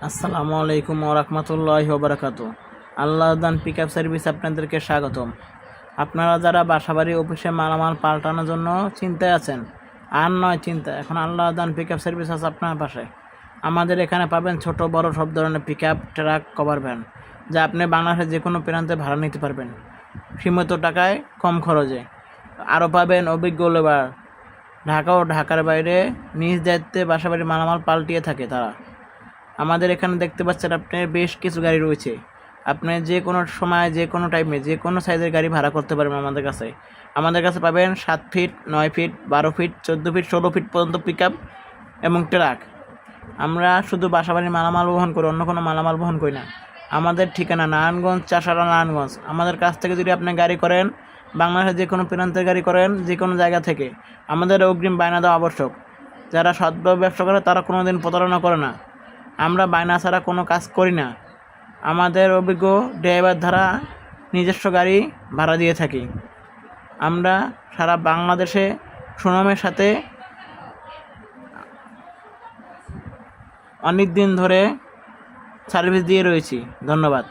আসসালামু আলাইকুম ওয়া রাহমাতুল্লাহি ওয়া বারাকাতুহু। আল্লাহ দান পিকআপ সার্ভিস আপনাদেরকে স্বাগতম। আপনারা যারা বাসাবাড়ি অফিসে মালামাল পাল্টানোর জন্য চিন্তায় আছেন, আর নয় চিন্তা, এখন আল্লাহ দান পিকআপ সার্ভিস আছে আপনার পাশে। আমাদের এখানে পাবেন ছোট বড় সব ধরনের পিকআপ, ট্রাক, কভার ভ্যান, যা আপনি বাংলাদেশের যে কোনো প্রান্তে ভাড়া নিতে পারবেন সীমিত টাকায়, কম খরচে। আরও পাবেন অভিজ্ঞ লেবার, ঢাকা ও ঢাকার বাইরে নিজ দায়িত্বে বাসাবাড়ি মালামাল পাল্টিয়ে থাকে তারা। আমাদের এখানে দেখতে পাচ্ছেন আপনি বেশ কিছু গাড়ি রয়েছে। আপনি যে কোনো সময়, যে কোনো টাইমে, যে কোনো সাইজের গাড়ি ভাড়া করতে পারবেন আমাদের কাছে। আমাদের কাছে পাবেন 7 feet, 9 feet, 12 feet, 14 feet, 16 feet পর্যন্ত পিকআপ এবং ট্রাক। আমরা শুধু বাসাবাড়ির মালামাল বহন করি, অন্য কোনো মালামাল বহন করি না। আমাদের ঠিকানা নারায়ণগঞ্জ, চাষাড়া, নারায়ণগঞ্জ। আমাদের কাছ থেকে যদি আপনি গাড়ি করেন, বাংলাদেশের যে কোনো প্রান্তের গাড়ি করেন, যে কোনো জায়গা থেকে, আমাদের অগ্রিম বায়না দেওয়া আবশ্যক। যারা সৎভাবে ব্যবসা করে তারা কোনো দিন প্রতারণা করে না। আমরা বায়না ছাড়া কোনো কাজ করি না। আমাদের অভিজ্ঞ ড্রাইভার দ্বারা নিজস্ব গাড়ি ভাড়া দিয়ে থাকি। আমরা সারা বাংলাদেশে সুনামের সাথে অনেক দিন ধরে সার্ভিস দিয়ে রয়েছি। ধন্যবাদ।